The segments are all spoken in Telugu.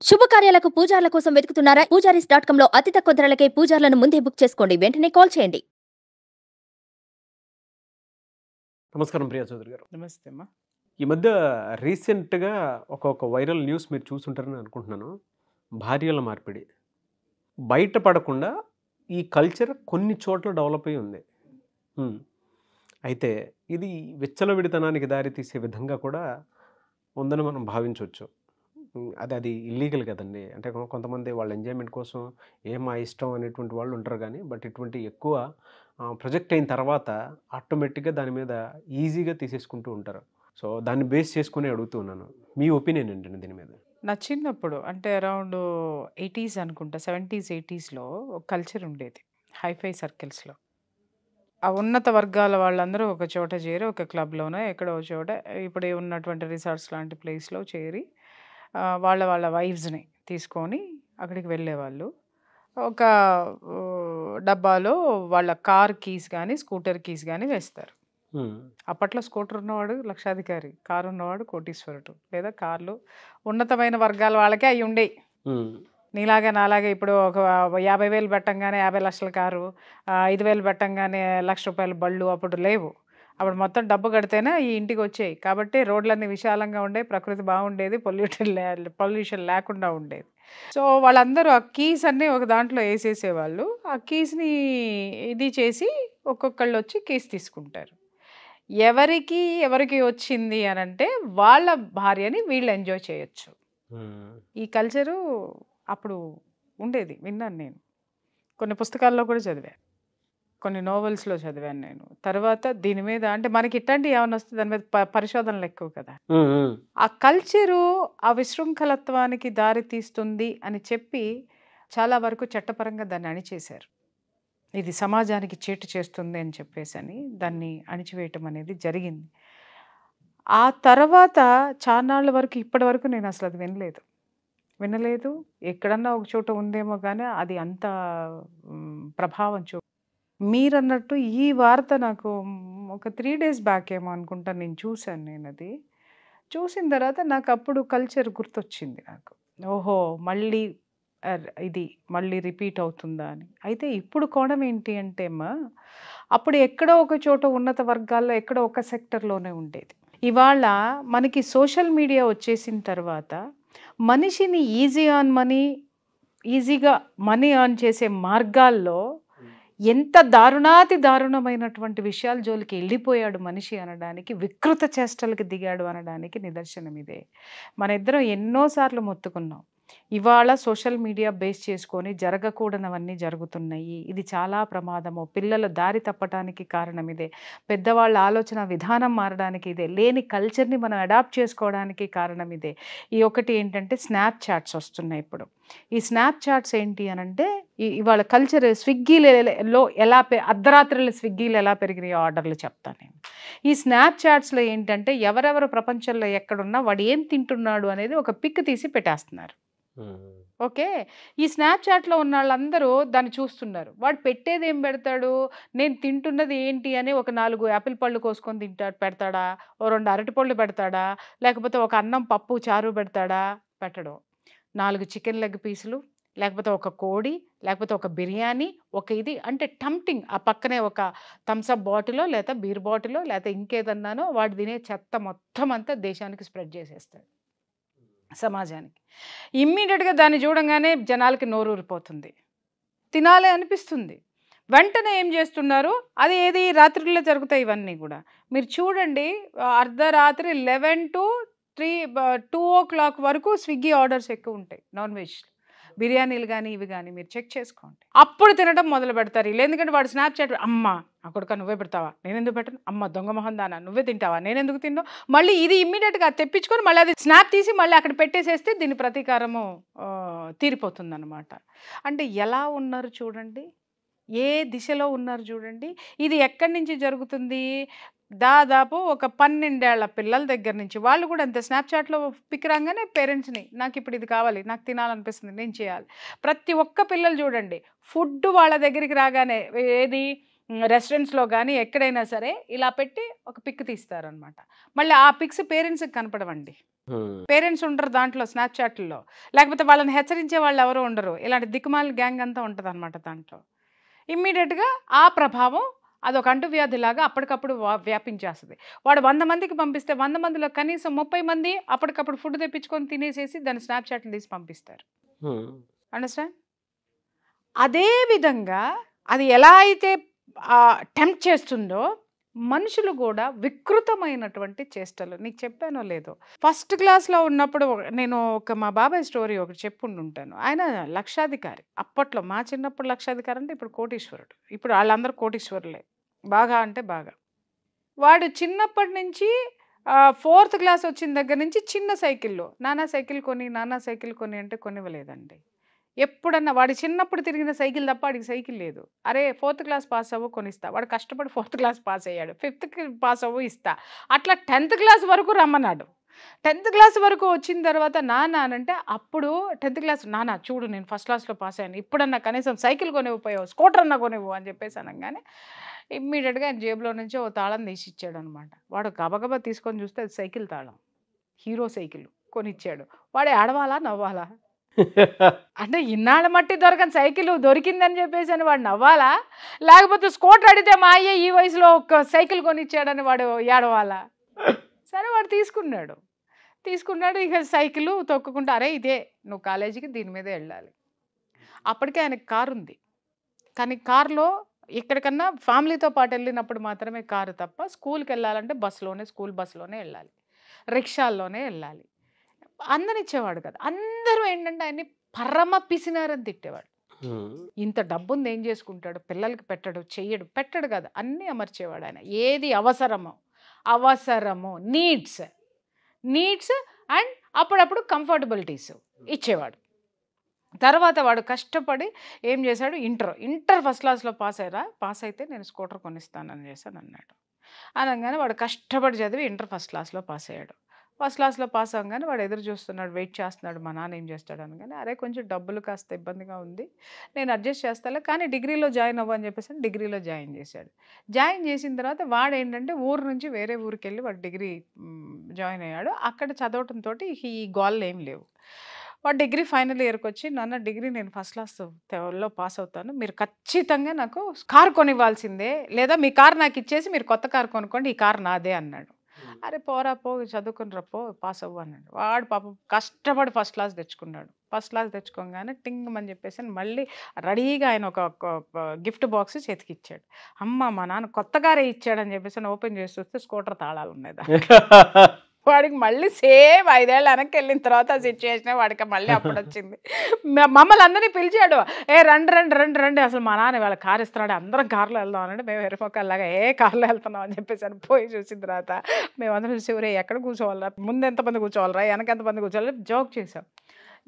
శుభకార్యాలకు పూజార్ల కోసం వెతుకుతున్నారా? పూజారీస్.com లో అతి తక్కువ ధరలకే పూజార్లను ముందే బుక్ చేసుకోండి. వెంటనే కాల్ చేయండి. నమస్కారం ప్రియా చౌదరి గారు. నమస్తే అమ్మా. ఈ మధ్య రీసెంట్గా ఒక వైరల్ న్యూస్ మీరు చూసుంటారని అనుకుంటున్నాను. భార్యల మార్పిడి బయటపడకుండా ఈ కల్చర్ కొన్ని చోట్ల డెవలప్ అయి ఉంది. అయితే ఇది విచ్చలవిడితనానికి దారితీసే విధంగా కూడా ఉందని మనం భావించవచ్చు. అది ఇల్లీగల్ కదండి. అంటే కొంతమంది వాళ్ళ ఎంజాయ్మెంట్ కోసం మా ఇష్టం అనేటువంటి వాళ్ళు ఉంటారు. కానీ బట్ ఇటువంటి ఎక్కువ ప్రొజెక్ట్ అయిన తర్వాత ఆటోమేటిక్గా దాని మీద ఈజీగా తీసేసుకుంటూ ఉంటారు. సో దాన్ని బేస్ చేసుకుని అడుగుతున్నాను, మీ ఒపీనియన్ ఏంటండి దీని మీద? నా చిన్నప్పుడు అంటే అరౌండ్ 80s అనుకుంటా, 70s 80sలో ఒక కల్చర్ ఉండేది హైఫై సర్కిల్స్లో. ఆ ఉన్నత వర్గాల వాళ్ళందరూ ఒక చోట చేరి ఒక క్లబ్లోనో ఎక్కడో చోట ఇప్పుడు ఉన్నటువంటి రిసార్ట్స్ లాంటి ప్లేస్లో చేరి వాళ్ళ వాళ్ళ వైఫ్స్ని తీసుకొని అక్కడికి వెళ్ళేవాళ్ళు. ఒక డబ్బాలో వాళ్ళ కార్ కీస్ కానీ స్కూటర్ కీస్ కానీ వేస్తారు. అప్పట్లో స్కూటర్ ఉన్నవాడు లక్షాధికారి, కారు ఉన్నవాడు కోటీశ్వరుడు, లేదా కార్లు ఉన్నతమైన వర్గాల వాళ్ళకే అవి ఉండేవి. నీలాగా నాలాగా ఇప్పుడు ఒక 50,000 పెట్టంగానే 50 లక్షల కారు, 5,000 పెట్టంగానే ₹1,00,000 బళ్ళు అప్పుడు లేవు. అప్పుడు మొత్తం డబ్బు కడితేనే ఈ ఇంటికి వచ్చాయి. కాబట్టి రోడ్లన్నీ విశాలంగా ఉండేవి, ప్రకృతి బాగుండేది, పొల్యూషన్ లేకుండా ఉండేది. సో వాళ్ళందరూ ఆ కీస్ అన్నీ ఒక దాంట్లో వేసేసేవాళ్ళు. ఆ కీస్ని ఇది చేసి ఒక్కొక్కళ్ళు వచ్చి కీస్ తీసుకుంటారు. ఎవరికి వచ్చింది అని అంటే వాళ్ళ భార్యని వీళ్ళు ఎంజాయ్ చేయొచ్చు. ఈ కల్చరు అప్పుడు ఉండేది, విన్నాను నేను. కొన్ని పుస్తకాల్లో కూడా చదివాను, కొన్ని నోవెల్స్లో చదివాను నేను. తర్వాత దీని మీద అంటే మనకి ఇట్లాంటివి ఏమైనా వస్తే దాని మీద పరిశోధనలు ఎక్కువ కదా. ఆ కల్చరు ఆ విశృంఖలత్వానికి దారి తీస్తుంది అని చెప్పి చాలా వరకు చట్టపరంగా దాన్ని అణిచేశారు. ఇది సమాజానికి చేటు చేస్తుంది అని చెప్పేసి అని దాన్ని అణిచివేయటం అనేది జరిగింది. ఆ తర్వాత చాన్నాళ్ళ వరకు ఇప్పటి వరకు నేను అసలు అది వినలేదు. ఎక్కడన్నా ఒక చోట ఉందేమో కానీ అది అంత ప్రభావం మీరన్నట్టు ఈ వార్త నాకు ఒక 3 days బ్యాక్ ఏమో అనుకుంటా నేను చూశాను. నేను అది చూసిన తర్వాత నాకు అప్పుడు కల్చర్ గుర్తొచ్చింది నాకు. ఓహో, మళ్ళీ రిపీట్ అవుతుందా అని. అయితే ఇప్పుడు కోణం ఏంటి అంటే అప్పుడు ఎక్కడో ఒక చోట ఉన్నత వర్గాల్లో ఎక్కడో ఒక సెక్టర్లోనే ఉండేది. ఇవాళ మనకి సోషల్ మీడియా వచ్చేసిన తర్వాత మనిషిని ఈజీగా మనీ ఎర్న్ చేసే మార్గాల్లో ఎంత దారుణమైనటువంటి విషయాల జోలికి వెళ్ళిపోయాడు మనిషి అనడానికి, వికృత చేష్టలకు దిగాడు అనడానికి నిదర్శనం ఇదే. మన ఇద్దరం ఎన్నోసార్లు మొత్తుకున్నాం. ఇవాళ సోషల్ మీడియా బేస్ చేసుకొని జరగకూడనవన్నీ జరుగుతున్నాయి. ఇది చాలా ప్రమాదము. పిల్లల దారి తప్పటానికి కారణం ఇదే. పెద్దవాళ్ళ ఆలోచన విధానం మారడానికి ఇదే. లేని కల్చర్ని మనం అడాప్ట్ చేసుకోవడానికి కారణం ఇదే. ఈ ఒకటి ఏంటంటే స్నాప్ చాట్స్ వస్తున్నాయి ఇప్పుడు. ఈ స్నాప్ చాట్స్ ఏంటి అనంటే ఇవాళ కల్చర్ స్విగ్గీలో అర్ధరాత్రులు స్విగ్గీలు ఎలా పెరిగినాయో ఆర్డర్లు చెప్తాను నేను. ఈ స్నాప్ చాట్స్లో ఏంటంటే ఎవరెవరు ప్రపంచంలో ఎక్కడున్నా వాడు ఏం తింటున్నాడు అనేది ఒక పిక్ తీసి పెట్టేస్తున్నారు. ఓకే, ఈ స్నాప్ చాట్లో ఉన్న వాళ్ళందరూ దాన్ని చూస్తున్నారు. వాడు పెట్టేది ఏం పెడతాడు, నేను తింటున్నది ఏంటి అని ఒక 4 యాపిల్ పళ్ళు కోసుకొని పెడతాడా, ఓ 2 అరటిపళ్ళు పెడతాడా, లేకపోతే ఒక అన్నం పప్పు చారు పెడతాడా? పెట్టడం. 4 చికెన్ లెగ్ పీసులు, లేకపోతే ఒక కోడి, లేకపోతే ఒక బిర్యానీ, ఒక ఇది అంటే టంప్టింగ్. ఆ పక్కనే ఒక థమ్స్అప్ బాటిలో లేదా బీర్ బాటిలో లేకపోతే ఇంకేదన్నానో వాడు తినే చెత్త మొత్తం అంతా దేశానికి స్ప్రెడ్ చేసేస్తాడు, సమాజానికి. ఇమ్మీడియట్గా దాన్ని చూడంగానే జనాలకి నోరూరిపోతుంది, తినాలి అనిపిస్తుంది. వెంటనే ఏం చేస్తున్నారు, అది ఏది రాత్రిలో జరుగుతాయి ఇవన్నీ కూడా. మీరు చూడండి, అర్ధరాత్రి 11 to 2 o'clock వరకు స్విగ్గీ ఆర్డర్స్ ఎక్కువ ఉంటాయి. నాన్ వెజ్ బిర్యానీలు కానీ ఇవి కానీ మీరు చెక్ చేసుకోండి. అప్పుడు తినడం మొదలు పెడతారు వీళ్ళు. ఎందుకంటే వాడు స్నాప్ చాట్, అమ్మ అక్కడిక నువ్వే పెడతావా, నేను ఎందుకు పెట్టను, అమ్మ దొంగ మొహం దానా నువ్వే తింటావా, నేను ఎందుకు తిన్నావు, మళ్ళీ ఇది ఇమ్మీడియట్గా తెప్పించుకొని మళ్ళీ అది స్నాప్ తీసి మళ్ళీ అక్కడ పెట్టేసేస్తే దీని ప్రతీకారము తీరిపోతుంది అన్నమాట. అంటే ఎలా ఉన్నారు చూడండి, ఏ దిశలో ఉన్నారు చూడండి. ఇది ఎక్కడి నుంచి జరుగుతుంది, దాదాపు ఒక 12 ఏళ్ల పిల్లల దగ్గర నుంచి. వాళ్ళు కూడా అంతే, స్నాప్చాట్లో పిక్ రాగానే పేరెంట్స్ని, నాకు ఇప్పుడు ఇది కావాలి, నాకు తినాలనిపిస్తుంది, నేను చేయాలి. ప్రతి ఒక్క పిల్లలు చూడండి, ఫుడ్ వాళ్ళ దగ్గరికి రాగానే ఏది రెస్టారెంట్స్లో కానీ ఎక్కడైనా సరే ఇలా పెట్టి ఒక పిక్ తీస్తారనమాట. మళ్ళీ ఆ పిక్స్ పేరెంట్స్కి కనపడవండి. పేరెంట్స్ ఉండరు దాంట్లో స్నాప్చాట్లో, లేకపోతే వాళ్ళని హెచ్చరించే వాళ్ళు ఎవరు ఉండరు. ఇలాంటి దిక్కుమాల గ్యాంగ్ అంతా ఉంటుంది అనమాట దాంట్లో. ఇమ్మీడియట్గా ఆ ప్రభావం అదొక అంటువ్యాధిలాగా అప్పటికప్పుడు వ్యాపించేస్తుంది. వాడు 100 మందికి పంపిస్తే 100 మందిలో కనీసం 30 మంది అప్పటికప్పుడు ఫుడ్ తెప్పించుకొని తినేసేసి దాన్ని స్నాప్చాట్లు తీసి పంపిస్తారు. అండర్స్టాండ్? అదే విధంగా అది ఎలా అయితే టెంప్ట్ చేస్తుందో మనుషులు కూడా వికృతమైనటువంటి చేష్టలు. నీకు చెప్పానో లేదో, ఫస్ట్ క్లాస్లో ఉన్నప్పుడు నేను మా బాబాయ్ స్టోరీ ఒకటి చెప్పుంటుంటాను. ఆయన లక్షాధికారి అప్పట్లో. మా చిన్నప్పుడు లక్షాధికారి అంటే ఇప్పుడు కోటీశ్వరుడు. ఇప్పుడు వాళ్ళందరూ కోటీశ్వరులే, బాగా అంటే బాగా. వాడు చిన్నప్పటి నుంచి 4th క్లాస్ వచ్చిన దగ్గర నుంచి చిన్న సైకిళ్ళు, నానా సైకిల్ కొని అంటే కొనివ్వలేదండి. ఎప్పుడన్నా వాడి చిన్నప్పుడు తిరిగిన సైకిల్ తప్ప వాడికి సైకిల్ లేదు. అరే 4th క్లాస్ పాస్ అవ్వు కొనిస్తా. వాడు కష్టపడి 4th క్లాస్ పాస్ అయ్యాడు. 5th పాస్ అవ్వు ఇస్తా. అట్లా 10th క్లాస్ వరకు రమ్మన్నాడు. 10th క్లాస్ వరకు వచ్చిన తర్వాత నాన్న అంటే అప్పుడు 10th క్లాస్ నాన్న చూడు నేను ఫస్ట్ క్లాస్లో పాస్ అయ్యాను, ఇప్పుడన్నా కనీసం సైకిల్ కొనివ్వపోయావు, స్కూటర్ అన్నా కొనివ్వు అని చెప్పేసి అనగానే ఇమ్మీడియట్గా ఆయన జేబులో నుంచి ఓ తాళం తీసి ఇచ్చాడు అనమాట. వాడు గబగబా తీసుకొని చూస్తే అది సైకిల్ తాళం, హీరో సైకిల్ కొనిచ్చాడు. వాడు ఆడవాలా నవ్వాలా? అంటే ఇన్నాళ్ళ మట్టి దొరకని సైకిల్ దొరికిందని చెప్పేసి అని వాడు నవ్వాలా, లేకపోతే స్కూటర్ అడిగితే మా అయ్య ఈ వయసులో ఒక సైకిల్ కొనిచ్చాడని వాడు ఏడవాలా? సరే వాడు తీసుకున్నాడు. ఇక సైకిల్ తొక్కుకుంటా, అరే ఇదే నువ్వు కాలేజీకి దీని మీదే వెళ్ళాలి. అప్పటికే ఆయనకి కారు ఉంది, కానీ కారులో ఎక్కడికన్నా ఫ్యామిలీతో పాటు వెళ్ళినప్పుడు మాత్రమే కారు తప్ప స్కూల్కి వెళ్ళాలంటే స్కూల్ బస్సులోనే వెళ్ళాలి, రిక్షాల్లోనే వెళ్ళాలి. అందనిచ్చేవాడు కదా. అందరూ ఏంటంటే ఆయన్ని పరమ పిసినారని తిట్టేవాడు. ఇంత డబ్బుంది ఏం చేసుకుంటాడు, పిల్లలకి పెట్టడు కదా, అన్నీ అమర్చేవాడు ఆయన. ఏది అవసరము నీడ్స్ అండ్ అప్పుడప్పుడు కంఫర్టబిలిటీస్ ఇచ్చేవాడు. తర్వాత వాడు కష్టపడి ఏం చేశాడు, ఇంటర్ ఫస్ట్ క్లాస్లో పాస్ అయితే నేను స్కూటర్ కొనిస్తానని చేశాను అన్నాడు. అనగానే వాడు కష్టపడి చదివి ఇంటర్ ఫస్ట్ క్లాస్లో పాస్ అయ్యాడు. ఫస్ట్ క్లాస్లో పాస్ అవ్వగానే వాడు ఎదురు చూస్తున్నాడు, వెయిట్ చేస్తున్నాడు మా నాన్న ఏం చేస్తాడు అనగానే, అరే కొంచెం డబ్బులు కాస్త ఇబ్బందిగా ఉంది, నేను అడ్జస్ట్ చేస్తాలే కానీ డిగ్రీలో జాయిన్ అవ్వు అని చెప్పేసి డిగ్రీలో జాయిన్ చేశాడు. జాయిన్ చేసిన తర్వాత వాడు ఏంటంటే ఊరు నుంచి వేరే ఊరికి వెళ్ళి వాడు డిగ్రీ జాయిన్ అయ్యాడు. అక్కడ చదవటంతో ఈ గోళ్ళు ఏం లేవు. వాడు డిగ్రీ ఫైనల్ ఇయర్కి వచ్చి, నాన్న డిగ్రీ నేను ఫస్ట్ క్లాస్లో పాస్ అవుతాను, మీరు ఖచ్చితంగా నాకు కారు కొనివ్వాల్సిందే, లేదా మీ కారు నాకు ఇచ్చేసి మీరు కొత్త కారు కొనుక్కోండి, ఈ కారు నాదే అన్నాడు. అరే పోరా పో చదువుకుని రప్పో పాస్ అవ్వు అన్నాడు. వాడు పాపం కష్టపడి ఫస్ట్ క్లాస్ తెచ్చుకున్నాడు. ఫస్ట్ క్లాస్ తెచ్చుకోగానే టింగ్ అని చెప్పేసి మళ్ళీ రెడీగా ఆయన ఒక గిఫ్ట్ బాక్స్ చేతికి ఇచ్చాడు. అమ్మ మా నాన్న కొత్తగారే ఇచ్చాడని చెప్పేసి ఓపెన్ చేసి చూస్తే స్కూటర్ తాళాలు ఉన్నాయి. వాడికి మళ్ళీ సేమ్ 5 ఏళ్ళు వెనక్కి వెళ్ళిన తర్వాత ఆ సిచ్యువేషన్ వాడికి మళ్ళీ అప్పుడు వచ్చింది. మమ్మల్ని అందరినీ పిలిచాడు, రండి అసలు మా నాన్న వాళ్ళ కారు ఇస్తున్నాడు, అందరం కారులో వెళ్దాం అనంటే మేము ఎరుపక్కల్లాగా కారులో వెళ్తున్నాం అని చెప్పేసి అని పోయి చూసిన తర్వాత మేమందరం చూసి ఊరే ఎక్కడ కూర్చోవాలరా, ముందు ఎంతమంది కూర్చోవాలరా, వెనక ఎంతమంది కూర్చోవాలి జోక్ చేసాం.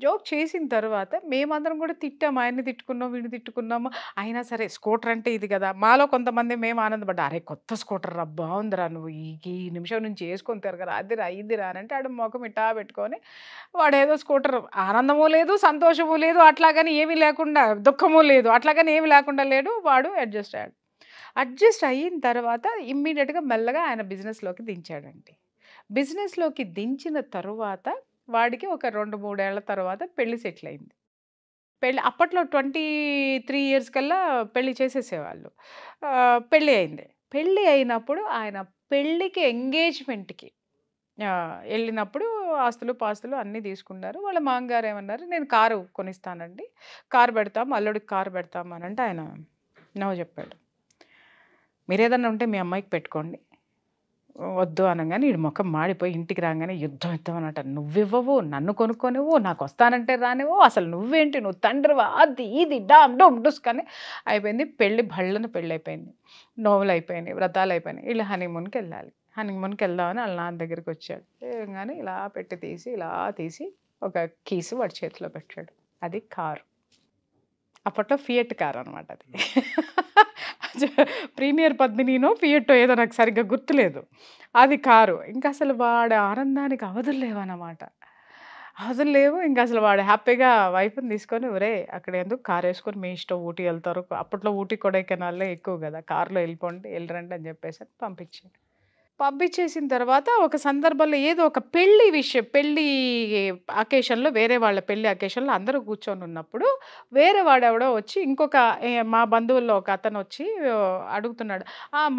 జోక్ చేసిన తర్వాత మేమందరం కూడా తిట్టాము, ఆయన్ని తిట్టుకున్నాం వీడిని తిట్టుకున్నాము. అయినా సరే స్కూటర్ అంటే ఇది కదా, మాలో కొంతమంది మేము ఆనందపడ్డా, అరే కొత్త స్కూటర్ రా బాగుందిరా, నువ్వు ఈ నిమిషం నుంచి వేసుకొని తిరగరా, అదిరా ఇదిరా అని అంటే ఆడు ముఖం ఇట్టా పెట్టుకొని వాడు ఏదో స్కూటర్ ఆనందము లేదు సంతోషము లేదు అట్లాగని ఏమీ లేకుండా, దుఃఖము లేదు అట్లాగని ఏమీ లేకుండా లేడు, వాడు అడ్జస్ట్ అయ్యాడు. అడ్జస్ట్ అయిన తర్వాత ఇమ్మీడియట్గా మెల్లగా ఆయన బిజినెస్లోకి దించాడండి. బిజినెస్లోకి దించిన తరువాత వాడికి ఒక 2-3 ఏళ్ల తర్వాత పెళ్లి సెటిల్ అయింది. అప్పట్లో 23 ఇయర్స్ కల్లా పెళ్లి చేసేసేవాళ్ళు. పెళ్ళి అయింది. పెళ్ళి అయినప్పుడు ఆయన పెళ్ళికి ఎంగేజ్మెంట్కి వెళ్ళినప్పుడు ఆస్తులు పాస్తులు అన్నీ తీసుకున్నారు. వాళ్ళ మామగారు ఏమన్నారు, నేను కారు కొనిస్తానండి, కారు పెడతాం, అల్లుడికి కారు పెడతాం అని అంటే ఆయన నో చెప్పాడు. మీరు ఏదన్నా ఉంటే మీ అమ్మాయికి పెట్టుకోండి, వద్దు అనగానే ఈ ముఖం మాడిపోయి ఇంటికి రాగానే యుద్ధం అనట, నువ్వివ్వవు, నన్ను కొనుక్కొనివ్వు, నాకు వస్తానంటే రానివ్వు, అసలు నువ్వేంటి, నువ్వు తండ్రివా, అది ఇది డామ్ డోమ్ డుస్ కానీ అయిపోయింది. పెళ్ళి అయిపోయింది, నోవులు అయిపోయినాయి, వ్రతాలు అయిపోయినాయి. ఇలా హనీమూన్కి వెళ్దామని వాళ్ళ నాన్న దగ్గరికి వచ్చాడు. కానీ ఇలా తీసి ఒక కీసు వాడి చేతిలో పెట్టాడు. అది కారు. అప్పట్లో ఫియట్ కారు అనమాట. అది ప్రీమియర్ పద్మినీనో ఫియట్టో ఏదో నాకు సరిగ్గా గుర్తులేదు. అది కారు. ఇంకా అసలు వాడి ఆనందానికి అవధులు లేవు. ఇంకా అసలు వాడు హ్యాపీగా వైఫ్ని తీసుకొని, ఒరే అక్కడ ఎందుకు కారు వేసుకొని మీ ఇష్టం ఊటీ వెళ్తారు, అప్పట్లో ఊటీ కొడైకెనాల్లో ఎక్కువ కదా, కారులో వెళ్ళిరండి అని చెప్పేసి పంపించాడు. పంపించేసిన తర్వాత ఒక సందర్భంలో ఏదో ఒక పెళ్లి అకేషన్లో, వేరే వాళ్ళ పెళ్లి అకేషన్లో అందరూ కూర్చొని ఉన్నప్పుడు వేరే వాడెవడో వచ్చి ఇంకొక మా బంధువుల్లో ఒక అతను వచ్చి అడుగుతున్నాడు,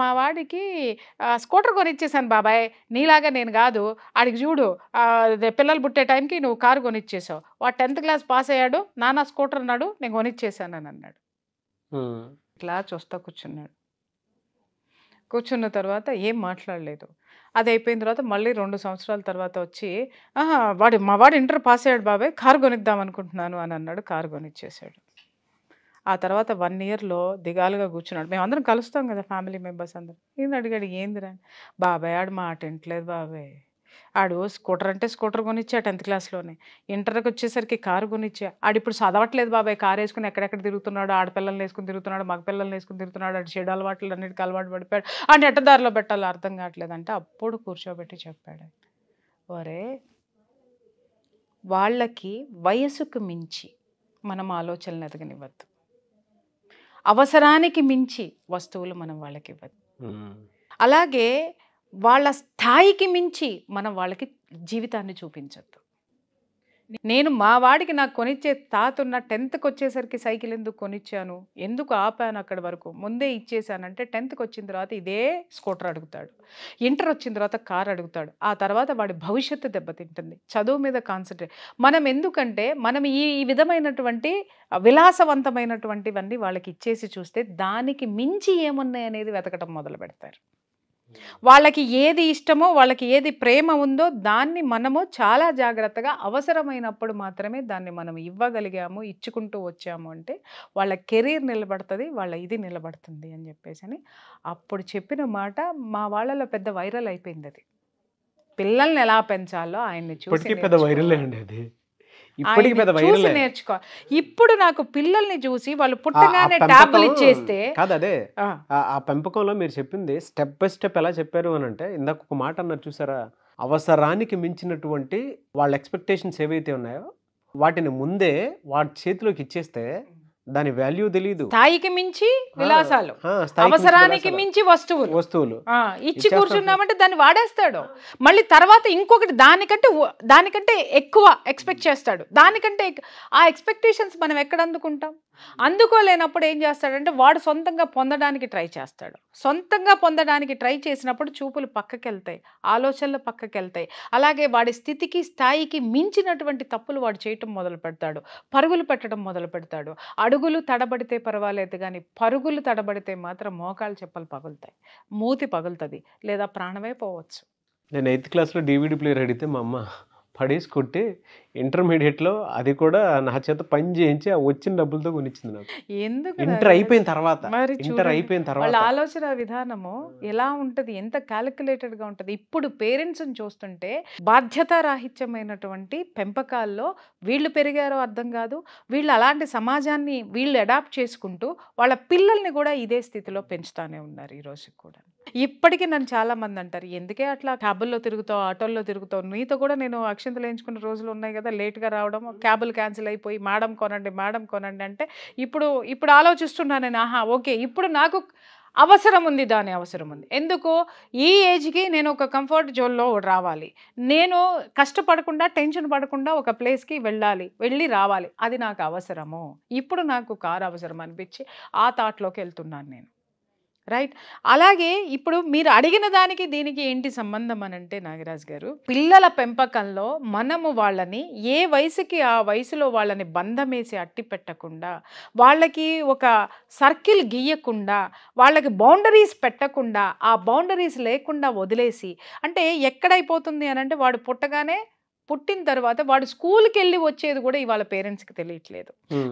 మా వాడికి స్కూటర్ కొనిచ్చేసాను బాబాయ్, నీలాగా నేను కాదు, ఆడికి చూడు పిల్లలు పుట్టే టైంకి నువ్వు కారు కొనిచ్చేసావు, వాడు 10th క్లాస్ పాస్ అయ్యాడు, నాన్న స్కూటర్ అన్నాడు, నేను కొనిచ్చేసాను అని అన్నాడు. ఇట్లా చూస్తా కూర్చున్న తర్వాత ఏం మాట్లాడలేదు. అది అయిపోయిన తర్వాత మళ్ళీ 2 సంవత్సరాల తర్వాత వచ్చి మా వాడు ఇంటర్ పాస్ అయ్యాడు బాబాయ్, కారు కొనిద్దాం అనుకుంటున్నాను అని అన్నాడు. కారు కొనిచ్చేసాడు. ఆ తర్వాత 1 ఇయర్లో దిగాలుగా కూర్చున్నాడు. మేము అందరం కలుస్తాం కదా ఫ్యామిలీ మెంబర్స్ అందరం. ఈయన అడిగాడు, ఏందిరా? బాబాయ్ ఆడు మాట వింటలేదు బాబాయ్, ఆడు స్కూటర్ అంటే స్కూటర్ కొనిచ్చా 10th క్లాస్లోనే, ఇంటర్కి వచ్చేసరికి కారు కొనిచ్చా, ఆడు ఇప్పుడు చదవట్లేదు బాబాయ్, కారు వేసుకుని ఎక్కడెక్కడ తిరుగుతున్నాడు, ఆడపిల్లల్ని వేసుకుని తిరుగుతున్నాడు, మగ పిల్లల్ని వేసుకుని తిరుగుతున్నాడు, ఆడు చెడు అలవాట్లు అన్నిటికీ అలవాటు పడిపోయాడు, అంటే ఎట్టదారిలో పెట్టాలో అర్థం కావట్లేదు అంటే అప్పుడు కూర్చోబెట్టి చెప్పాడు, ఒరే వాళ్ళకి వయసుకు మించి మనం ఆలోచనలు ఎదగనివ్వద్దు, అవసరానికి మించి వస్తువులు మనం వాళ్ళకి ఇవ్వద్దు, అలాగే వాళ్ళ స్థాయికి మించి మనం వాళ్ళకి జీవితాన్ని చూపించద్దు. నేను మా వాడికి నాకు కొనిచ్చే తాతున్న 10th వచ్చేసరికి సైకిల్ ఎందుకు కొనిచ్చాను, ఎందుకు ఆపాను అక్కడి వరకు, ముందే ఇచ్చేసానంటే 10th వచ్చిన తర్వాత ఇదే స్కూటర్ అడుగుతాడు, ఇంటర్ వచ్చిన తర్వాత కార్ అడుగుతాడు, ఆ తర్వాత వాడి భవిష్యత్తు దెబ్బతింటుంది, చదువు మీద కాన్సన్ట్రేట్. మనం ఎందుకంటే మనం ఈ విధమైనటువంటి విలాసవంతమైనటువంటివన్నీ వాళ్ళకి ఇచ్చేసి చూస్తే దానికి మించి ఏమున్నాయి అనేది వెతకటం మొదలు పెడతారు. వాళ్ళకి ఏది ఇష్టమో, వాళ్ళకి ఏది ప్రేమ ఉందో దాన్ని మనము చాలా జాగ్రత్తగా అవసరమైనప్పుడు మాత్రమే దాన్ని మనం ఇవ్వగలిగాము, ఇచ్చుకుంటూ వచ్చాము అంటే వాళ్ళ కెరీర్ నిలబడుతుంది, వాళ్ళ ఇది నిలబడుతుంది అని చెప్పేసి అప్పుడు చెప్పిన మాట మా వాళ్ళలో పెద్ద వైరల్ అయిపోయింది. అది పిల్లల్ని ఎలా పెంచాలో ఆయన్ని చూసి పెద్ద వైరల్ అండి అది. ఇప్పటికి పెద్ద వైరల్ నేర్చుకో. ఇప్పుడు నాకు పిల్లల్ని చూసి వాళ్ళు పుట్టగానే ట్యాబ్లు ఇచ్చేస్తే కాదు, అదే ఆ పెంపకంలో మీరు చెప్పింది స్టెప్ బై స్టెప్ ఎలా చెప్పారు అని అంటే, ఇందాక ఒక మాట అన్నారు చూసారా, అవసరానికి మించినటువంటి వాళ్ళ ఎక్స్పెక్టేషన్స్ ఏవైతే ఉన్నాయో వాటిని ముందే వాటి చేతిలోకి ఇచ్చేస్తే దాని వాల్యూ తెలియదు. స్థాయికి మించి విలాసాలు, అవసరానికి మించి వస్తువులు ఇచ్చి కూర్చున్నామంటే దాన్ని వాడేస్తాడు. మళ్ళీ తర్వాత ఇంకొకటి దానికంటే ఎక్కువ ఎక్స్పెక్ట్ చేస్తాడు. దానికంటే ఆ ఎక్స్పెక్టేషన్స్ మనం ఎక్కడ అందుకుంటాం? అందుకోలేనప్పుడు ఏం చేస్తాడంటే వాడు సొంతంగా పొందడానికి ట్రై చేస్తాడు. సొంతంగా పొందడానికి ట్రై చేసినప్పుడు చూపులు పక్కకి వెళ్తాయి, ఆలోచనలు పక్కకి వెళ్తాయి. అలాగే వాడి స్థితికి స్థాయికి మించినటువంటి తప్పులు వాడు చేయటం మొదలు పెడతాడు, పరుగులు పెట్టడం మొదలు పెడతాడు. అడుగులు తడబడితే పర్వాలేదు కానీ పరుగులు తడబడితే మాత్రం మోకాలు చెప్పలు పగులుతాయి, మూతి పగులుతుంది, లేదా ప్రాణమే పోవచ్చు. నేను 8th క్లాస్లో DVD ప్లేయర్ అడిగితే మా అమ్మ పడేసి కొట్టి ఇంటర్మీడియట్లో అది కూడా నా చేత పని చేయించి ఆ వచ్చిన డబ్బులతో కొనిచ్చింది నాకు. ఎందుకు? ఇంటర్ అయిపోయిన తర్వాత వాళ్ళ ఆలోచన విధానము ఎలా ఉంటది, ఎంత క్యాలిక్యులేటెడ్ గా ఉంటది. ఇప్పుడు పేరెంట్స్ చూస్తుంటే బాధ్యతారాహిత్యమైనటువంటి పెంపకాల్లో వీళ్ళు పెరిగారో అర్థం కాదు, వీళ్ళు అలాంటి సమాజాన్ని వీళ్ళు అడాప్ట్ చేసుకుంటూ వాళ్ళ పిల్లల్ని కూడా ఇదే స్థితిలో పెంచుతానే ఉన్నారు ఈ రోజు కూడా. ఇప్పటికీ నన్ను చాలా మంది అంటారు, ఎందుకే అట్లా క్యాబుల్లో తిరుగుతావు, ఆటోల్లో తిరుగుతావు, నీతో కూడా నేను అక్షంతలు వేయించుకున్న రోజులు ఉన్నాయి కదా, లేట్గా రావడం, క్యాబులు క్యాన్సిల్ అయిపోయి మేడం కొనండి అంటే ఇప్పుడు ఆలోచిస్తున్నాను నేను, ఓకే ఇప్పుడు నాకు అవసరం ఉంది, దాని అవసరం ఉంది. ఎందుకు? ఈ ఏజ్కి నేను ఒక కంఫర్ట్ జోన్లో రావాలి, నేను కష్టపడకుండా టెన్షన్ పడకుండా ఒక ప్లేస్కి వెళ్ళి రావాలి, అది నాకు అవసరము. ఇప్పుడు నాకు కారు అవసరం అనిపించి ఆ థాట్లోకి వెళ్తున్నాను నేను. రైట్. అలాగే ఇప్పుడు మీరు అడిగిన దానికి దీనికి ఏంటి సంబంధం అని అంటే నాగరాజ్ గారు, పిల్లల పెంపకంలో మనము వాళ్ళని ఏ వయసుకి ఆ వయసులో వాళ్ళని బంధమేసి అట్టి పెట్టకుండా, వాళ్ళకి ఒక సర్కిల్ గీయకుండా, వాళ్ళకి బౌండరీస్ పెట్టకుండా, ఆ బౌండరీస్ లేకుండా వదిలేసి, అంటే ఎక్కడైపోతుంది అని అంటే వాడు పుట్టిన తర్వాత వాడు స్కూల్కి వెళ్ళి వచ్చేది కూడా ఇవాళ పేరెంట్స్కి తెలియట్లేదు.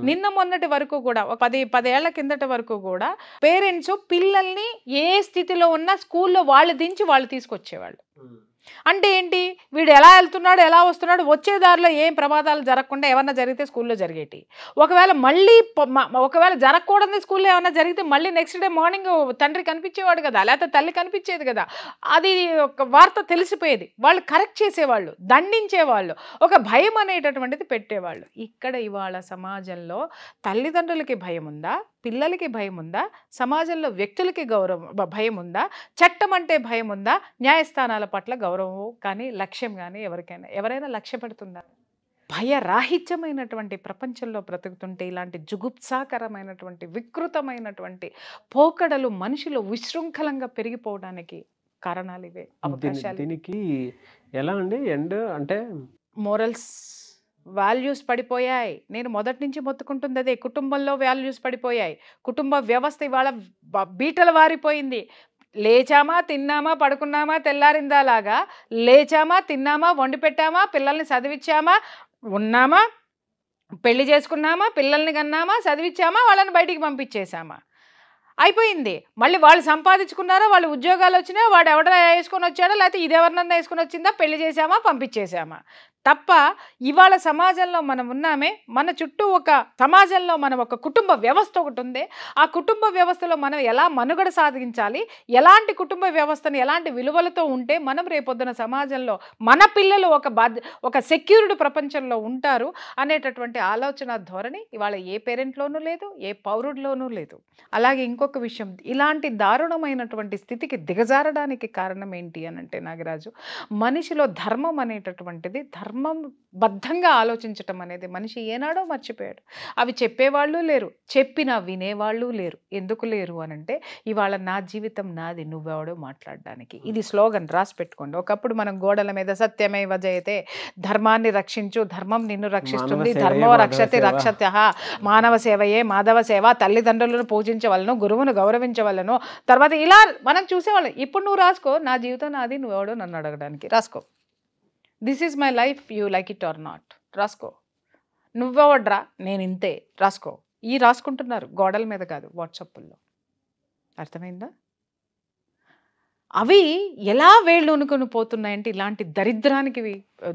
నిన్న మొన్నటి వరకు కూడా 10 ఏళ్ల కిందటి వరకు కూడా పేరెంట్స్ పిల్లల్ని ఏ స్థితిలో ఉన్నా స్కూల్లో వాళ్ళు దించి వాళ్ళు తీసుకొచ్చేవాళ్ళు. అంటే ఏంటి, వీడు ఎలా వెళ్తున్నాడు, ఎలా వస్తున్నాడు, వచ్చే దారిలో ఏం ప్రమాదాలు జరగకుండా ఏమన్నా జరిగితే స్కూల్లో జరిగేటి, ఒకవేళ జరగకూడదు స్కూల్లో ఏమన్నా జరిగితే మళ్ళీ నెక్స్ట్ డే మార్నింగ్ తండ్రి కనిపించేవాడు కదా, లేకపోతే తల్లి కనిపించేది కదా, అది ఒక వార్త తెలిసిపోయేది, వాళ్ళు కరెక్ట్ చేసేవాళ్ళు, దండించేవాళ్ళు, ఒక భయం అనేటటువంటిది పెట్టేవాళ్ళు. ఇక్కడ ఇవాళ సమాజంలో తల్లిదండ్రులకి భయం ఉందా, పిల్లలకి భయం ఉందా? సమాజంలో వ్యక్తులకి భయం ఉందా? చట్టం అంటే భయం ఉందా? న్యాయస్థానాల పట్ల గౌరవం కానీ లక్ష్యం కానీ ఎవరైనా లక్ష్య పెడుతుందా? భయరాహిత్యమైనటువంటి ప్రపంచంలో బ్రతుకుతుంటే ఇలాంటి జుగుప్సాకరమైనటువంటి వికృతమైనటువంటి పోకడలు మనిషిలో విశృంఖలంగా పెరిగిపోవడానికి కారణాలు ఇవే, అవకాశాలు. దీనికి ఎలా అండి ఎండ్ అంటే మోరల్స్ వాల్యూస్ పడిపోయాయి. నేను మొదటి నుంచి మొత్తుకుంటుంది అదే, కుటుంబంలో వాల్యూస్ పడిపోయాయి. కుటుంబ వ్యవస్థ ఇవాళ బీటలు వారిపోయింది. లేచామా, తిన్నామా, పడుకున్నామా, తెల్లారిందా లాగా లేచామా, తిన్నామా, వండి పెట్టామా, పిల్లల్ని చదివించామా, ఉన్నామా, పెళ్లి చేసుకున్నామా, పిల్లల్ని కన్నామా, చదివించామా, వాళ్ళని బయటికి పంపించేసామా, అయిపోయింది. మళ్ళీ వాళ్ళు సంపాదించుకున్నారో, వాళ్ళు ఉద్యోగాలు వచ్చినా, వాడు ఎవడ వేసుకొని వచ్చాడో, లేకపోతే ఇదెవరినన్నా వేసుకొని వచ్చిందా, పెళ్లి చేసామా, పంపించేసామా తప్ప ఇవాళ సమాజంలో మనం ఉన్నామే, మన చుట్టూ ఒక సమాజంలో మనం ఒక కుటుంబ వ్యవస్థ ఒకటి ఉంది. ఆ కుటుంబ వ్యవస్థలో మనం ఎలా మనుగడ సాధించాలి, ఎలాంటి కుటుంబ వ్యవస్థను ఎలాంటి విలువలతో ఉంటే మనం రేపొద్దున సమాజంలో మన పిల్లలు ఒక సెక్యూర్డ్ ప్రపంచంలో ఉంటారు అనేటటువంటి ఆలోచన ధోరణి ఇవాళ ఏ పేరెంట్లోనూ లేదు, ఏ పౌరుడిలోనూ లేదు. అలాగే ఇంకొక విషయం, ఇలాంటి దారుణమైనటువంటి స్థితికి దిగజారడానికి కారణం ఏంటి అని అంటే నాగరాజు, మనిషిలో ధర్మం అనేటటువంటిది, ధర్మం బద్ధంగా ఆలోచించటం అనేది మనిషి ఏనాడో మర్చిపోయాడు. అవి చెప్పేవాళ్ళు లేరు, చెప్పినా వినేవాళ్ళు లేరు. ఎందుకు లేరు అని అంటే ఇవాళ నా జీవితం నాది, నువ్వెవడో మాట్లాడడానికి. ఇది స్లోగన్, రాసి పెట్టుకోండి. ఒకప్పుడు మనం గోడల మీద సత్యమేవ జయతే, ధర్మాన్ని రక్షించు, ధర్మం నిన్ను రక్షిస్తుంది, ధర్మో రక్షతి రక్షత్యః, మానవ సేవయే మాధవ సేవ, తల్లిదండ్రులను పూజించవలను, గురువును గౌరవించవలను. తర్వాత ఇలా మనం చూసేవాళ్ళం. ఇప్పుడు నువ్వు రాసుకో, నా జీవితం నాది, నువ్వెవడో నన్ను అడగడానికి. రాసుకో. This is my life, you like it or not. రాసుకో. నువ్వెవడ్రా, నేను ఇంతే. రాసుకో. ఈ రాసుకుంటున్నారు గోడల మీద కాదు, వాట్సాప్లో. అర్థమైందా? అవి ఎలా వేళ్ళు ఉనుకొని పోతున్నాయంటే ఇలాంటి దరిద్రానికి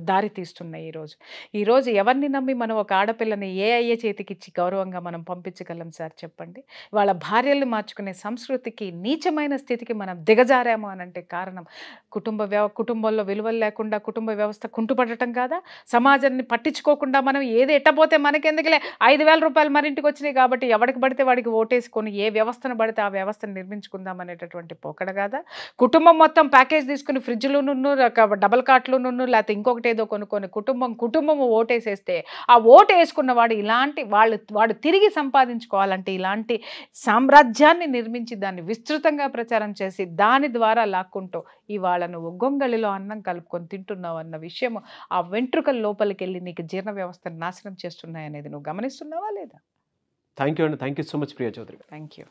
దారి తీస్తున్నాయి. ఈరోజు ఎవరిని నమ్మి మనం ఒక ఆడపిల్లని ఏ అయ్యే చేతికిచ్చి గౌరవంగా మనం పంపించగలం సార్ చెప్పండి? వాళ్ళ భార్యలు మార్చుకునే సంస్కృతికి, నీచమైన స్థితికి మనం దిగజారాము అని అంటే కారణం కుటుంబంలో విలువలు లేకుండా కుటుంబ వ్యవస్థ కుంటుపడటం కాదా? సమాజాన్ని పట్టించుకోకుండా మనం ఏది ఎట్టపోతే మనకెందుకులే, 5,000 రూపాయలు మరింటికి వచ్చినాయి కాబట్టి ఎవరికి పడితే వాడికి ఓటేసుకొని ఏ వ్యవస్థను పడితే ఆ వ్యవస్థను నిర్మించుకుందాం అనేటటువంటి పోకడ కాదా? కుటుంబం మొత్తం ప్యాకేజ్ తీసుకుని ఫ్రిడ్జ్లోను, డబల్ కాట్లోను, లేకపోతే ఇంకొకటి ఏదో కొనుక్కొని కుటుంబం ఓటేసేస్తే ఆ ఓటు వేసుకున్న వాడు తిరిగి సంపాదించుకోవాలంటే ఇలాంటి సామ్రాజ్యాన్ని నిర్మించి దాన్ని విస్తృతంగా ప్రచారం చేసి దాని ద్వారా లాక్కుంటూ ఇవాళ నువ్వు గొంగళిలో అన్నం కలుపుకొని తింటున్నావు అన్న విషయం ఆ వెంట్రుకల లోపలికి వెళ్ళి నీకు జీర్ణ వ్యవస్థను నాశనం చేస్తున్నాయి అనేది నువ్వు గమనిస్తున్నావా లేదా? థ్యాంక్ యూ అండి. Thank you so much Priya Chaudhary. Thank you.